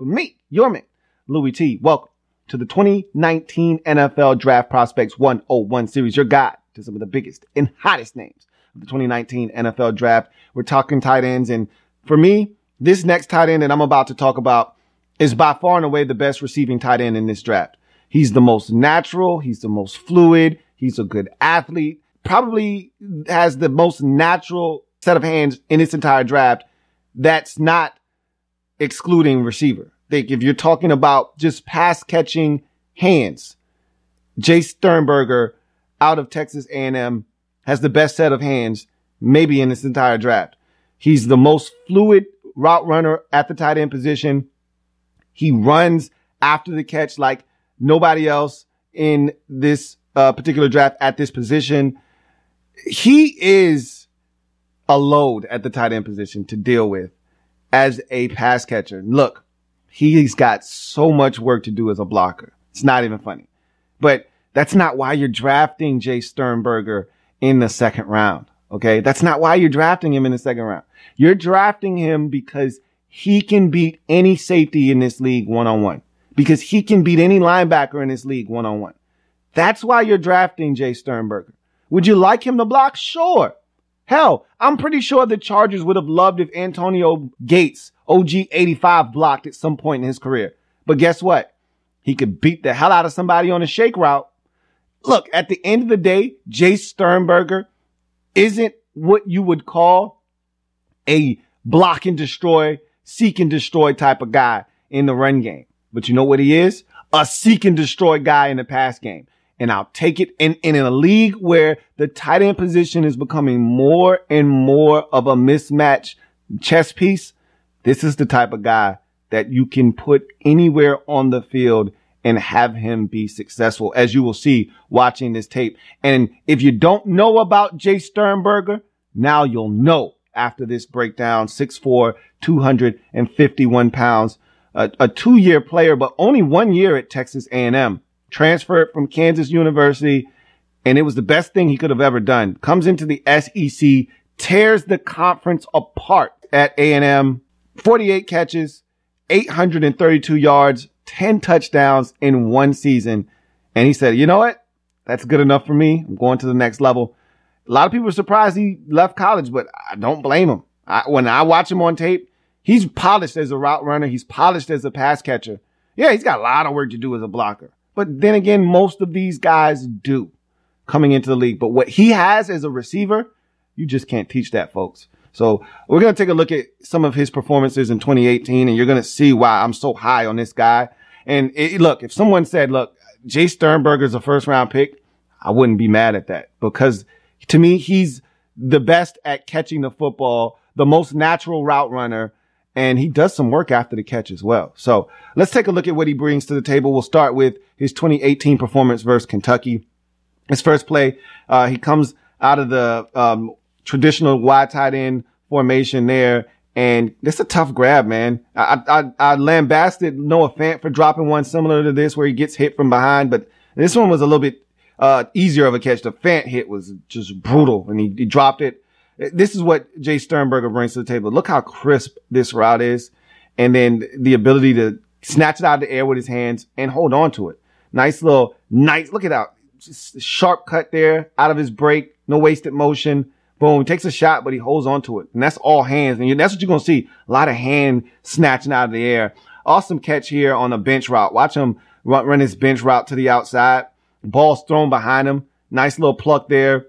But me, your man, Louis T. Welcome to the 2019 NFL Draft Prospects 101 series, your guide to some of the biggest and hottest names of the 2019 NFL Draft. We're talking tight ends, and for me, this next tight end that I'm about to talk about is by far and away the best receiving tight end in this draft. He's the most natural. He's the most fluid. He's a good athlete. Probably has the most natural set of hands in this entire draft. That's not excluding receiver. If you're talking about just pass catching hands, Jace Sternberger out of Texas A&M has the best set of hands maybe in this entire draft. He's the most fluid route runner at the tight end position. He runs after the catch like nobody else in this particular draft at this position. He is a load at the tight end position to deal with as a pass catcher. Look, he's got so much work to do as a blocker. It's not even funny. But that's not why you're drafting Jace Sternberger in the second round. Okay. That's not why you're drafting him in the second round. You're drafting him because he can beat any safety in this league one-on-one, because he can beat any linebacker in this league one-on-one. That's why you're drafting Jace Sternberger. Would you like him to block? Sure. Hell, I'm pretty sure the Chargers would have loved if Antonio Gates, OG 85, blocked at some point in his career. But guess what? He could beat the hell out of somebody on a shake route. Look, at the end of the day, Jace Sternberger isn't what you would call a block and destroy, seek and destroy type of guy in the run game. But you know what he is? A seek and destroy guy in the pass game. And I'll take it in a league where the tight end position is becoming more and more of a mismatch chess piece. This is the type of guy that you can put anywhere on the field and have him be successful, as you will see watching this tape. And if you don't know about Jace Sternberger, now you'll know after this breakdown. 6'4", 251 pounds, a 2-year player, but only 1 year at Texas A&M. Transferred from Kansas University, and it was the best thing he could have ever done. Comes into the SEC, tears the conference apart at A&M. 48 catches, 832 yards, 10 touchdowns in one season. And he said, you know what? That's good enough for me. I'm going to the next level. A lot of people are surprised he left college, but I don't blame him. When I watch him on tape, he's polished as a route runner. He's polished as a pass catcher. Yeah, he's got a lot of work to do as a blocker. But then again, most of these guys do coming into the league. But what he has as a receiver, you just can't teach that, folks. So we're going to take a look at some of his performances in 2018, and you're going to see why I'm so high on this guy. And look, if someone said, look, Jace Sternberger is a first-round pick, I wouldn't be mad at that, because to me, he's the best at catching the football, the most natural route runner, and he does some work after the catch as well. So let's take a look at what he brings to the table. We'll start with his 2018 performance versus Kentucky. His first play, he comes out of the traditional wide tight end formation there, and it's a tough grab, man. I lambasted Noah Fant for dropping one similar to this where he gets hit from behind, but this one was a little bit easier of a catch. The Fant hit was just brutal, and he dropped it. This is what Jace Sternberger brings to the table. Look how crisp this route is, and then the ability to snatch it out of the air with his hands and hold on to it. Nice, look at that. Just a sharp cut there out of his break. No wasted motion. Boom. Takes a shot, but he holds on to it. And that's all hands. And that's what you're going to see. A lot of hand snatching out of the air. Awesome catch here on a bench route. Watch him run his bench route to the outside. Ball's thrown behind him. Nice little pluck there.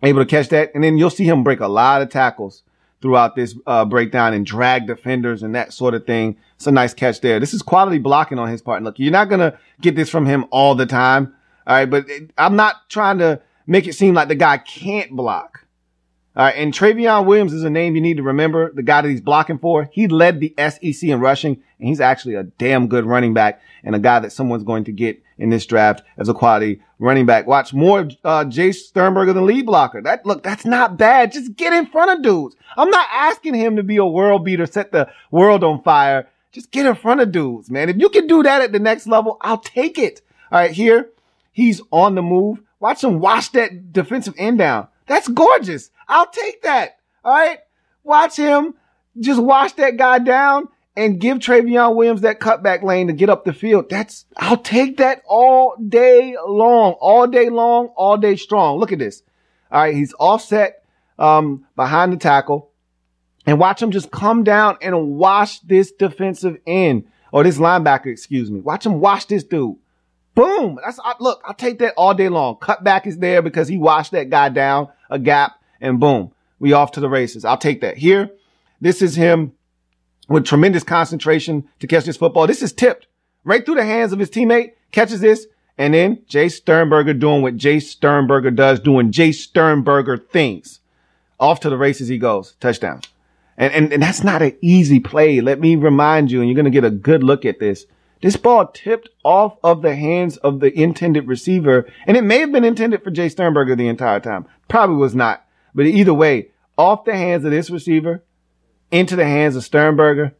Able to catch that. And then you'll see him break a lot of tackles throughout this breakdown and drag defenders and that sort of thing. It's a nice catch there. This is quality blocking on his part. And look, you're not going to get this from him all the time. All right. But I'm not trying to make it seem like the guy can't block. All right. And Travion Williams is a name you need to remember, the guy that he's blocking for. He led the SEC in rushing, and he's actually a damn good running back and a guy that someone's going to get in this draft as a quality running back. Watch more Jace Sternberger than lead blocker. That's not bad. Just get in front of dudes. I'm not asking him to be a world beater, set the world on fire. Just get in front of dudes, man. If you can do that at the next level, I'll take it. All right, here, he's on the move. Watch him wash that defensive end down. That's gorgeous. I'll take that. All right. Watch him just wash that guy down and give Travion Williams that cutback lane to get up the field. I'll take that all day long, all day strong. Look at this. All right. He's offset, behind the tackle, and watch him just come down and wash this defensive end, or this linebacker, excuse me. Watch him wash this dude. Boom. Look, I'll take that all day long. Cutback is there because he washed that guy down a gap, and boom, we off to the races. I'll take that. Here, this is him with tremendous concentration to catch this football. This is tipped right through the hands of his teammate, catches this, and then Jace Sternberger doing what Jace Sternberger does, doing Jace Sternberger things. Off to the races he goes. Touchdown. And that's not an easy play. Let me remind you, and you're going to get a good look at this. This ball tipped off of the hands of the intended receiver, and it may have been intended for Jace Sternberger the entire time. Probably was not. But either way, off the hands of this receiver, into the hands of Sternberger,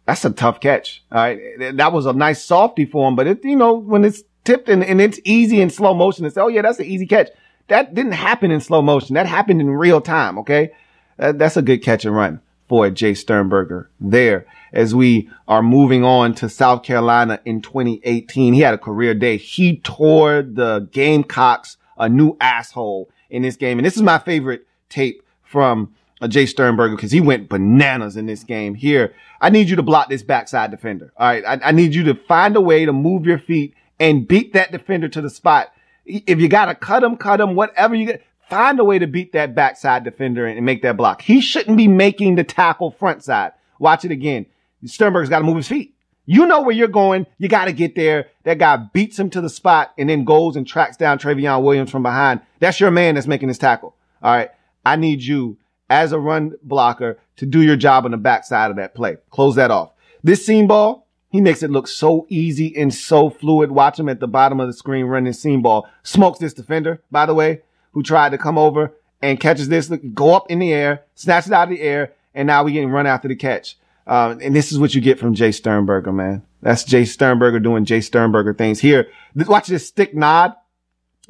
that's a tough catch. All right. That was a nice softy for him, but when it's tipped and it's easy in slow motion, it's, oh yeah, that's an easy catch. That didn't happen in slow motion. That happened in real time. Okay. That's a good catch and run for Jace Sternberger there as we are moving on to South Carolina in 2018. He had a career day. He tore the Gamecocks a new asshole in this game. And this is my favorite tape from Jace Sternberger because he went bananas in this game. Here, I need you to block this backside defender. All right. I need you to find a way to move your feet and beat that defender to the spot. If you got to cut him, whatever you get, find a way to beat that backside defender and make that block. He shouldn't be making the tackle front side. Watch it again. Sternberger's got to move his feet. You know where you're going. You got to get there. That guy beats him to the spot and then goes and tracks down Travion Williams from behind. That's your man that's making this tackle. All right. I need you as a run blocker to do your job on the backside of that play. Close that off. This seam ball, he makes it look so easy and so fluid. Watch him at the bottom of the screen running seam ball. Smokes this defender, by the way, who tried to come over and catches this, go up in the air, snatch it out of the air, and now we getting run after the catch. And this is what you get from Jace Sternberger, man. That's Jace Sternberger doing Jace Sternberger things. Here, watch this stick nod.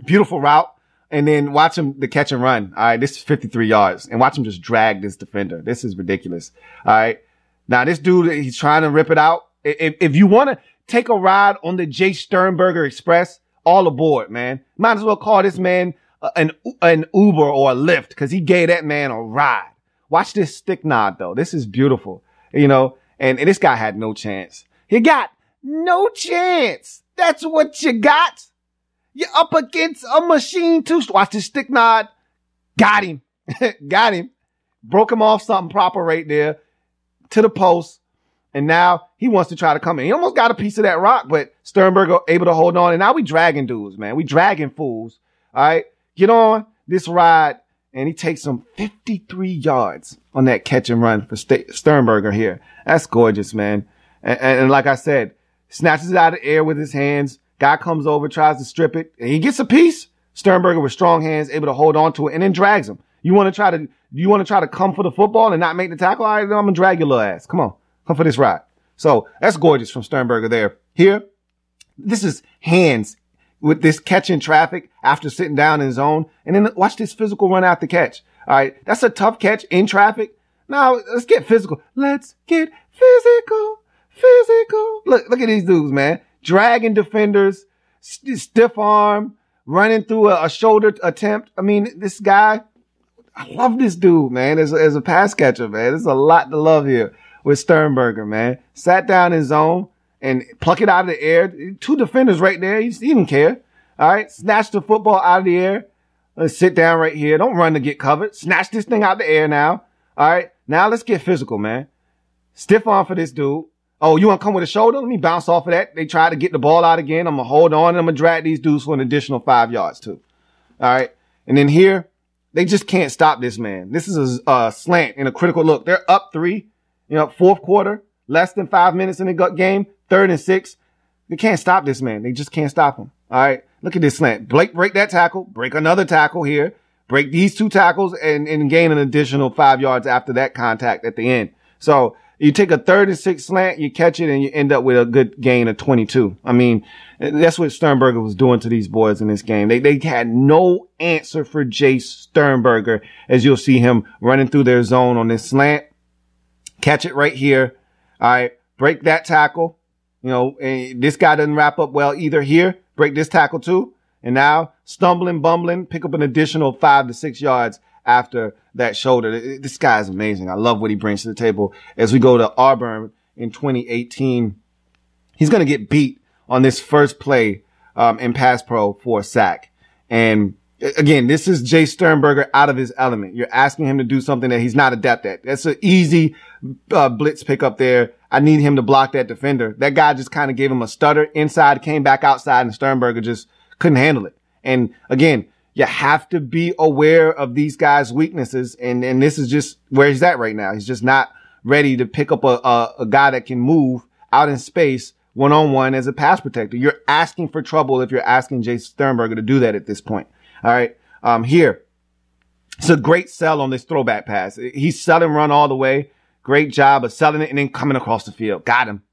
Beautiful route. And then watch him, the catch and run. All right. This is 53 yards. And watch him just drag this defender. This is ridiculous. All right. Now, this dude, he's trying to rip it out. If you want to take a ride on the Jace Sternberger Express, all aboard, man. Might as well call this man an Uber or a Lyft because he gave that man a ride. Watch this stick nod, though. This is beautiful. And this guy had no chance. He got no chance. That's what you got. You're up against a machine too. Watch this stick nod. Got him. Got him. Broke him off something proper right there to the post. And now he wants to try to come in. He almost got a piece of that rock, but Sternberger able to hold on. And now we dragging dudes, man. We dragging fools. All right. Get on this ride. And he takes some 53 yards on that catch and run for Sternberger here. That's gorgeous, man. And like I said, snatches it out of the air with his hands. Guy comes over, tries to strip it, and he gets a piece. Sternberger with strong hands, able to hold on to it, and then drags him. You want to try to come for the football and not make the tackle? All right, I'm going to drag your little ass. Come on. Come for this ride. So that's gorgeous from Sternberger there. Here, this is hands with this catch in traffic after sitting down in zone. And then watch this physical run out the catch. All right. That's a tough catch in traffic. Now let's get physical. Let's get physical. Look at these dudes, man. Dragging defenders, stiff arm, running through a shoulder attempt. I mean, this guy, I love this dude, man. As a pass catcher, man. There's a lot to love here with Sternberger, man. Sat down in zone and pluck it out of the air. Two defenders right there. He didn't care. All right. Snatch the football out of the air. Let's sit down right here. Don't run to get covered. Snatch this thing out of the air now. All right. Now let's get physical, man. Stiff arm for this dude. Oh, you want to come with a shoulder? Let me bounce off of that. They try to get the ball out again. I'm going to hold on and I'm going to drag these dudes for an additional 5 yards too. All right. And then here, they just can't stop this man. This is a slant in a critical look. They're up 3, fourth quarter, less than 5 minutes in the game, 3rd and 6. They can't stop this man. They just can't stop him. All right. Look at this slant. Break that tackle, break another tackle here, break these 2 tackles and gain an additional 5 yards after that contact at the end. So you take a 3rd and 6 slant, you catch it, and you end up with a good gain of 22. I mean, that's what Sternberger was doing to these boys in this game. They had no answer for Jace Sternberger, as you'll see him running through their zone on this slant. Catch it right here. All right. break that tackle. You know, and this guy doesn't wrap up well either here. Break this tackle too. And now stumbling, bumbling, pick up an additional 5 to 6 yards after that shoulder. This guy is amazing. I love what he brings to the table. As we go to Auburn in 2018, he's going to get beat on this first play in pass pro for a sack. And again, this is Jace Sternberger out of his element. You're asking him to do something that he's not adept at. That's an easy blitz pick up there. I need him to block that defender. That guy just kind of gave him a stutter inside, came back outside, and Sternberger just couldn't handle it. And again, you have to be aware of these guys' weaknesses. And this is just where he's at right now. He's just not ready to pick up a guy that can move out in space one-on-one as a pass protector. You're asking for trouble if you're asking Jace Sternberger to do that at this point. All right. Here, it's a great sell on this throwback pass. He's selling run all the way. Great job of selling it and then coming across the field. Got him.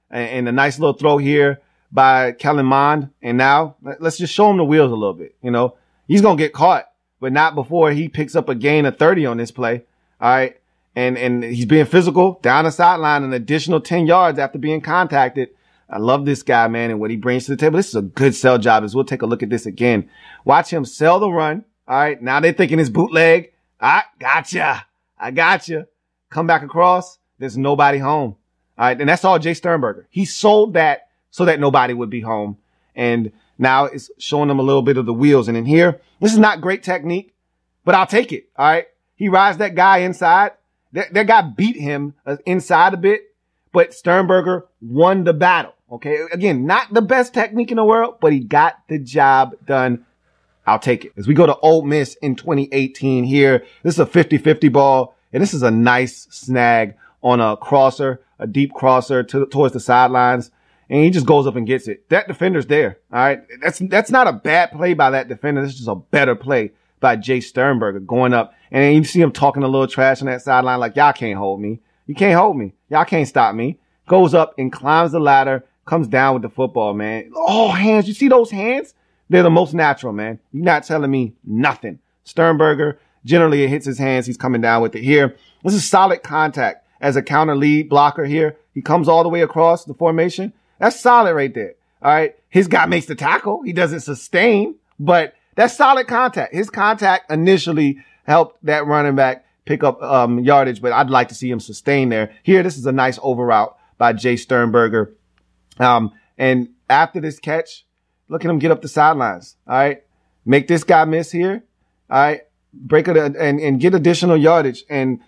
And a nice little throw here by Kellen Mond. And now let's just show him the wheels a little bit. You know, he's going to get caught, but not before he picks up a gain of 30 on this play. All right. And he's being physical down the sideline, an additional 10 yards after being contacted. I love this guy, man, and what he brings to the table. This is a good sell job as we'll take a look at this again. Watch him sell the run. All right. Now they're thinking it's bootleg. I gotcha. Come back across. There's nobody home. All right. And that's all Jace Sternberger. He sold that so that nobody would be home. And now it's showing them a little bit of the wheels. And in here, this is not great technique, but I'll take it. All right. He rides that guy inside. That guy beat him inside a bit, but Sternberger won the battle. Okay. Again, not the best technique in the world, but he got the job done. I'll take it. As we go to Ole Miss in 2018 here, this is a 50-50 ball, and this is a nice snag on a crosser, a deep crosser towards the sidelines, and he just goes up and gets it. That defender's there. All right. That's not a bad play by that defender. This is just a better play by Jace Sternberger going up. And then you see him talking a little trash on that sideline like, y'all can't hold me. You can't hold me. Y'all can't stop me. Goes up and climbs the ladder, comes down with the football, man. Oh, hands. You see those hands? They're the most natural, man. You're not telling me nothing. Sternberger, generally it hits his hands. He's coming down with it here. This is solid contact as a counter lead blocker here. He comes all the way across the formation. That's solid right there. All right. His guy makes the tackle. He doesn't sustain, but that's solid contact. His contact initially helped that running back pick up yardage, but I'd like to see him sustain there. Here, this is a nice over route by Jace Sternberger. And after this catch, look at him get up the sidelines. All right. Make this guy miss here. All right. Break it and get additional yardage. And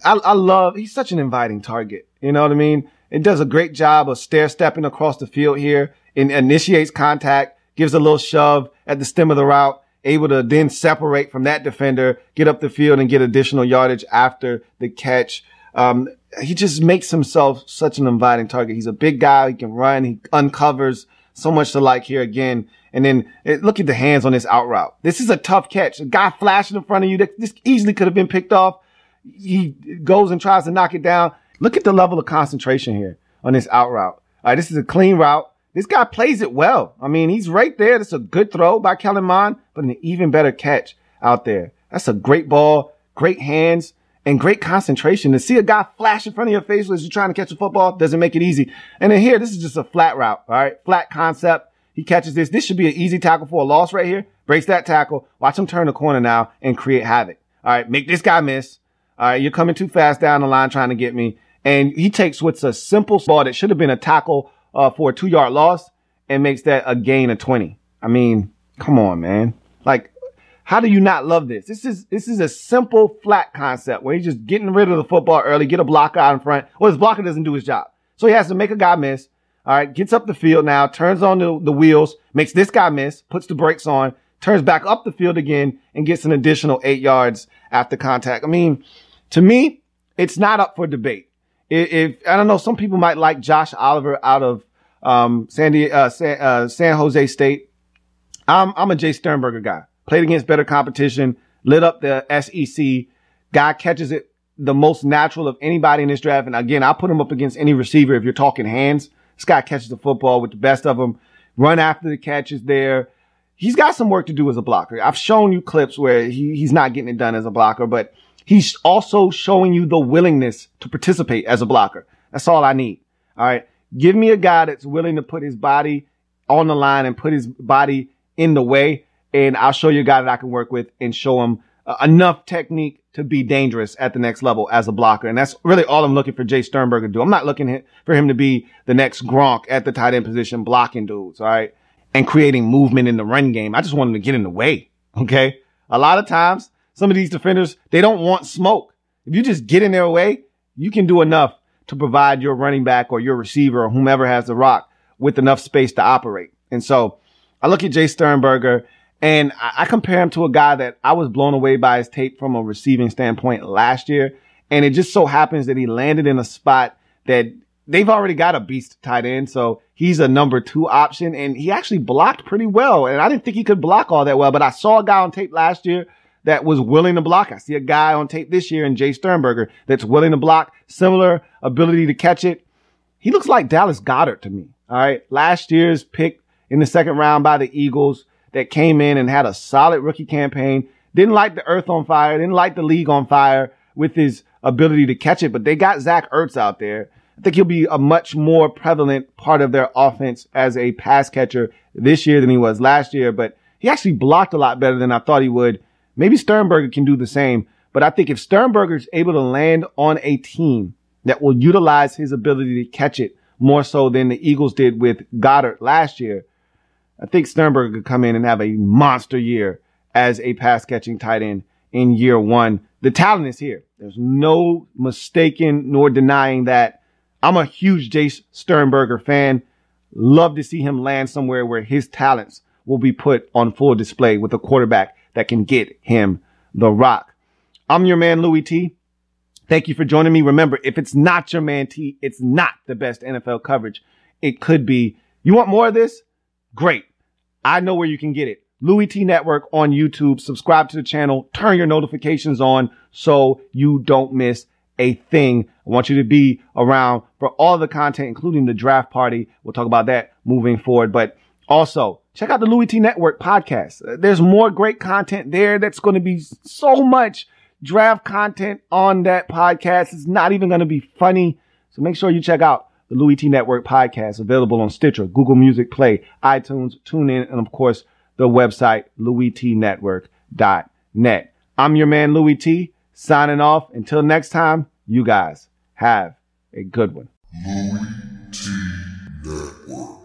I love, he's such an inviting target. You know what I mean? It does a great job of stair-stepping across the field here and initiates contact, gives a little shove at the stem of the route, able to then separate from that defender, get up the field and get additional yardage after the catch. He just makes himself such an inviting target. He's a big guy. He can run. He uncovers so much to like here again. And then look at the hands on this out route. This is a tough catch. A guy flashing in front of you that this easily could have been picked off. He goes and tries to knock it down. Look at the level of concentration here on this out route. All right, this is a clean route. This guy plays it well. I mean, he's right there. That's a good throw by Kellen Mond, but an even better catch out there. That's a great ball, great hands, and great concentration. To see a guy flash in front of your face as you're trying to catch a football doesn't make it easy. And then here, this is just a flat route, all right? Flat concept. He catches this. This should be an easy tackle for a loss right here. Breaks that tackle. Watch him turn the corner now and create havoc. All right, make this guy miss. All right, you're coming too fast down the line trying to get me. And he takes what's a simple ball that should have been a tackle for a 2-yard loss and makes that a gain of 20. I mean, come on, man. Like, how do you not love this? This is a simple flat concept where he's just getting rid of the football early, get a blocker out in front. Well, his blocker doesn't do his job. So he has to make a guy miss. All right, gets up the field now, turns on the wheels, makes this guy miss, puts the brakes on, turns back up the field again, and gets an additional 8 yards after contact. I mean, to me, it's not up for debate. If I don't know, some people might like Josh Oliver out of San Jose State. I'm a Jace Sternberger guy. Played against better competition, lit up the SEC. Guy catches it the most natural of anybody in this draft. And again, I'll put him up against any receiver if you're talking hands. This guy catches the football with the best of them. Run after the catch is there. He's got some work to do as a blocker. I've shown you clips where he's not getting it done as a blocker, but he's also showing you the willingness to participate as a blocker. That's all I need. All right. Give me a guy that's willing to put his body on the line and put his body in the way, and I'll show you a guy that I can work with and show him enough technique to be dangerous at the next level as a blocker. And that's really all I'm looking for Jace Sternberger to do. I'm not looking for him to be the next Gronk at the tight end position blocking dudes, all right, and creating movement in the run game. I just want him to get in the way, okay? A lot of times, some of these defenders, they don't want smoke. If you just get in their way, you can do enough to provide your running back or your receiver or whomever has the rock with enough space to operate. And so I look at Jace Sternberger and I compare him to a guy that I was blown away by his tape from a receiving standpoint last year. And it just so happens that he landed in a spot that they've already got a beast tight end. So he's a number 2 option, and he actually blocked pretty well. And I didn't think he could block all that well, but I saw a guy on tape last year that was willing to block. I see a guy on tape this year in Jace Sternberger that's willing to block, similar ability to catch it. He looks like Dallas Goedert to me. All right. Last year's pick in the 2nd round by the Eagles that came in and had a solid rookie campaign. Didn't light the earth on fire. Didn't light the league on fire with his ability to catch it, but they got Zach Ertz out there. I think he'll be a much more prevalent part of their offense as a pass catcher this year than he was last year, but he actually blocked a lot better than I thought he would. Maybe Sternberger can do the same, but I think if Sternberger is able to land on a team that will utilize his ability to catch it more so than the Eagles did with Goddard last year, I think Sternberger could come in and have a monster year as a pass catching tight end in year 1. The talent is here. There's no mistaking nor denying that. I'm a huge Jace Sternberger fan. Love to see him land somewhere where his talents will be put on full display with a quarterback that can get him the rock. I'm your man, Louis T. Thank you for joining me. Remember, if it's not your man T, it's not the best NFL coverage. It could be. You want more of this? Great. I know where you can get it. Louis T Network on YouTube. Subscribe to the channel. Turn your notifications on so you don't miss a thing. I want you to be around for all the content, including the draft party. We'll talk about that moving forward. But also, check out the Louis T Network podcast. There's more great content there. That's going to be so much draft content on that podcast. It's not even going to be funny. So make sure you check out the Louis T Network podcast, available on Stitcher, Google Music Play, iTunes, TuneIn, and of course, the website, louistnetwork.net. I'm your man, Louis T, signing off. Until next time, you guys have a good one. Louis T Network.